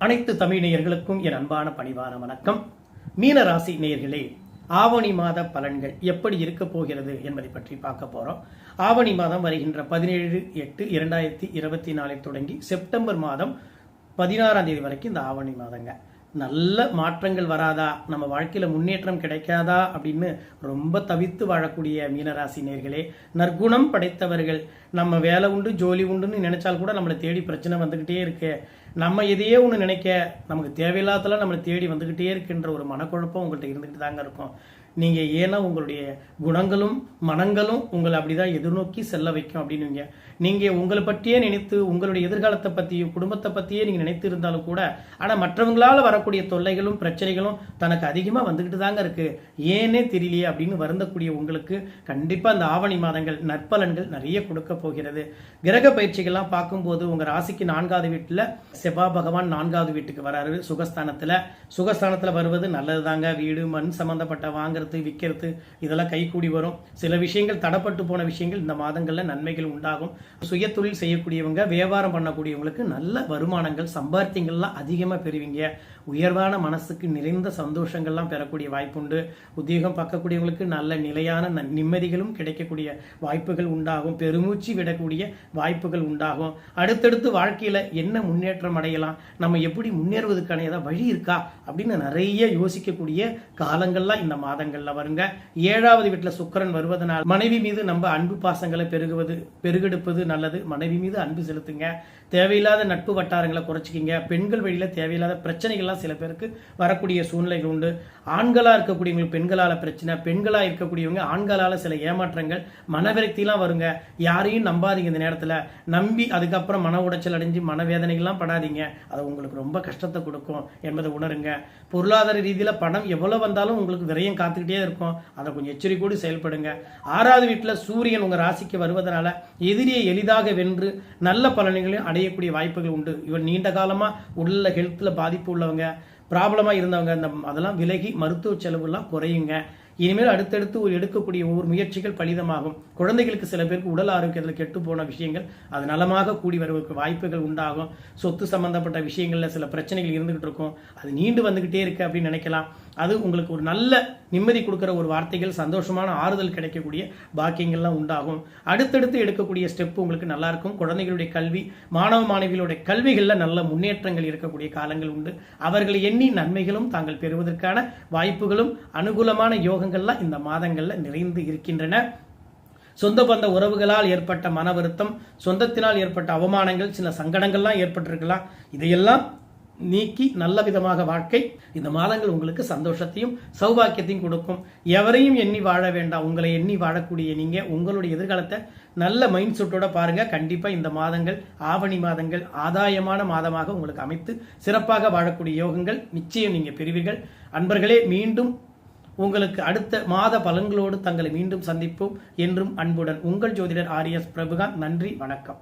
அனைத்து தமிழ் நேயர்களுக்கும் என் அன்பான பணிவான வணக்கம். மீன ராசி நேயர்களே, ஆவணி மாத பலன்கள் எப்படி இருக்க போகிறது என்பதை பற்றி பார்க்க போறோம். ஆவணி மாதம் வருகின்ற 17/8/2024 தொடங்கி செப்டம்பர் மாதம் 16ஆம் தேதி வரைக்கும் இந்த ஆவணி மாதங்க. நல்ல மாற்றங்கள் வராதா, நம்ம வாழ்க்கையில முன்னேற்றம் கிடைக்காதா அப்படின்னு ரொம்ப தவித்து வாழக்கூடிய மீனராசி நேயர்களே, நற்குணம் படைத்தவர்கள். நம்ம வேலை உண்டு ஜோலி உண்டுன்னு நினைச்சால் கூட நம்மளை தேடி பிரச்சனை வந்துகிட்டே இருக்கு. நம்ம எதையே ஒன்று நினைக்க நமக்கு தேவையில்லாதெல்லாம் நம்மளை தேடி வந்துகிட்டே இருக்குன்ற ஒரு மனக்குழப்பம் உங்கள்கிட்ட இருந்துகிட்டு தாங்க இருக்கும். நீங்கள் ஏன்னா உங்களுடைய குணங்களும் மனங்களும் உங்களை அப்படிதான் எதிர்நோக்கி செல்ல வைக்கும் அப்படின்னுங்க. நீங்கள் உங்களை பற்றியே நினைத்து உங்களுடைய எதிர்காலத்தை பற்றியும் குடும்பத்தை பற்றியே நீங்கள் நினைத்து இருந்தாலும் கூட, ஆனால் மற்றவங்களால் வரக்கூடிய தொல்லைகளும் பிரச்சனைகளும் தனக்கு அதிகமாக வந்துக்கிட்டு தாங்க இருக்கு, ஏனே தெரியலையே அப்படின்னு வருந்தக்கூடிய உங்களுக்கு கண்டிப்பாக இந்த ஆவணி மாதங்கள் நற்பலன்கள் நிறைய கொடுக்க போகிறது. கிரக பயிற்சிகள்லாம் பார்க்கும்போது உங்கள் ராசிக்கு 4வது வீட்டில் செவ்வாய் பகவான் 4வது வீட்டுக்கு வராரு. சுகஸ்தானத்தில் வருவது நல்லது தாங்க. வீடு மண் சம்பந்தப்பட்ட வாங்குறது விற்கிறது இதெல்லாம் கைகூடி வரும். சில விஷயங்கள் தடப்பட்டு போன விஷயங்கள் இந்த மாதங்களில் நன்மைகள் உண்டாகும். சுய தொழில் செய்யக்கூடியவங்க, வியாபாரம் பண்ணக்கூடியவங்களுக்கு நல்ல வருமானங்கள் சம்பாத்தியங்கள்லாம் அதிகமாக பெறுவீங்க. உயர்வான மனசுக்கு நிறைந்த சந்தோஷங்கள்லாம் பெறக்கூடிய வாய்ப்புண்டு. உத்தியோகம் பார்க்கக்கூடியவங்களுக்கு நல்ல நிலையான நிம்மதிகளும் கிடைக்கக்கூடிய வாய்ப்புகள் உண்டாகும். பெருமூச்சு விடக்கூடிய வாய்ப்புகள் உண்டாகும். அடுத்தடுத்து வாழ்க்கையில் என்ன முன்னேற்றம் அடையலாம், நம்ம எப்படி முன்னேறுவதற்கான ஏதாவது வழி இருக்கா அப்படின்னு நிறைய யோசிக்கக்கூடிய காலங்கள்லாம் இந்த மாதங்கள்ல வருங்க. 7வது வீட்டில் சுக்கிரன் வருவதனால் மனைவி மீது நம்ம அன்பு பாசங்களை பெருகெடுப்பது நல்லது. மனைவி மீது அன்பு செலுத்துங்க. தேவையில்லாத நட்பு வட்டாரங்களை குறைச்சிக்கிங்க. பெண்கள் வழியில தேவையில்லாத பிரச்சனைகள்லாம் சில பேருக்கு வரக்கூடிய சூழ்நிலைகள் உண்டு. ஆண்களா இருக்கக்கூடியவங்களுக்கு பெண்களால பிரச்சனை, பெண்களா இருக்கக்கூடியவங்க ஆண்களால சில ஏமாற்றங்கள், மனவிரக்திலாம் வருங்க. யாரையும் நம்பாதீங்க. இந்த நேரத்தில் நம்பி அதுக்கப்புறம் மன உடைச்சல் அடைஞ்சு மனவேதனைகள்லாம் படாதீங்க. அது உங்களுக்கு ரொம்ப கஷ்டத்தை கொடுக்கும் என்பதை உணருங்க. பொருளாதார ரீதியில பணம் எவ்வளவு வந்தாலும் உங்களுக்கு விரயம் காத்துக்கிட்டே இருக்கும். அதை கொஞ்சம் எச்சரிக்கையோடு செயல்படுங்க. 6வது வீட்டில் சூரியன் உங்க ராசிக்கு வருவதனால எதிரியை எளிதாக வென்று நல்ல பலன்களையும் அடையக்கூடிய வாய்ப்புகள் உண்டு. இவர் நீண்ட காலமா உள்ள ஹெல்த்ல பாதிப்பு உள்ளவங்க, ப்ராப்ளமா இருந்தவங்க, அதெல்லாம் விலகி மருத்துவ செலவுலாம் குறையுங்க. இனிமேல் அடுத்தடுத்து எடுக்கக்கூடிய ஒவ்வொரு முயற்சிகள் பலிதமாகும். குழந்தைகளுக்கு சில பேருக்கு உடல் ஆரோக்கியத்தில் கெட்டு போன விஷயங்கள் அது நலமாக கூடி வருவதற்கு வாய்ப்புகள் உண்டாகும். சொத்து சம்பந்தப்பட்ட விஷயங்கள்ல சில பிரச்சனைகள் இருந்துகிட்டு இருக்கும், அது நீண்டு வந்துகிட்டே இருக்கு அப்படின்னு நினைக்கலாம். அது உங்களுக்கு ஒரு நல்ல நிம்மதி கொடுக்கிற ஒரு வார்த்தைகள், சந்தோஷமான ஆறுதல் கிடைக்கக்கூடிய பாக்கியங்கள்லாம் உண்டாகும். அடுத்தடுத்து எடுக்கக்கூடிய ஸ்டெப் உங்களுக்கு நல்லா இருக்கும். குழந்தைகளுடைய கல்வி, மாணவ மாணவிகளுடைய கல்விகளில் நல்ல முன்னேற்றங்கள் இருக்கக்கூடிய காலங்கள் உண்டு. அவர்களை எண்ணி நன்மைகளும் தாங்கள் பெறுவதற்கான வாய்ப்புகளும் அனுகூலமான யோகங்கள்லாம் இந்த மாதங்கள்ல நிறைந்து இருக்கின்றன. சொந்த பந்த உறவுகளால் ஏற்பட்ட மன வருத்தம், சொந்தத்தினால் ஏற்பட்ட அவமானங்கள், சில சங்கடங்கள்லாம் ஏற்பட்டிருக்கலாம். இதையெல்லாம் நீக்கி நல்ல விதமாக வாழ்க்கை இந்த மாதங்கள் உங்களுக்கு சந்தோஷத்தையும் சௌபாக்கியத்தையும் கொடுக்கும். எவரையும் எண்ணி வாழ வேண்டாம். உங்களை எண்ணி வாழக்கூடிய நீங்க உங்களுடைய எதிர்காலத்தை நல்ல மைண்ட் செட்டோட பாருங்க. கண்டிப்பா இந்த மாதங்கள், ஆவணி மாதங்கள் ஆதாயமான மாதமாக உங்களுக்கு அமைத்து சிறப்பாக வாழக்கூடிய யோகங்கள் நிச்சயம் நீங்க பெறுவீர்கள். அன்பர்களே, மீண்டும் உங்களுக்கு அடுத்த மாத பலன்களோடு தங்களை மீண்டும் சந்திப்போம். என்றும் அன்புடன் உங்கள் ஜோதிடர் ஆர்.எஸ். பிரபுகாந்த். நன்றி, வணக்கம்.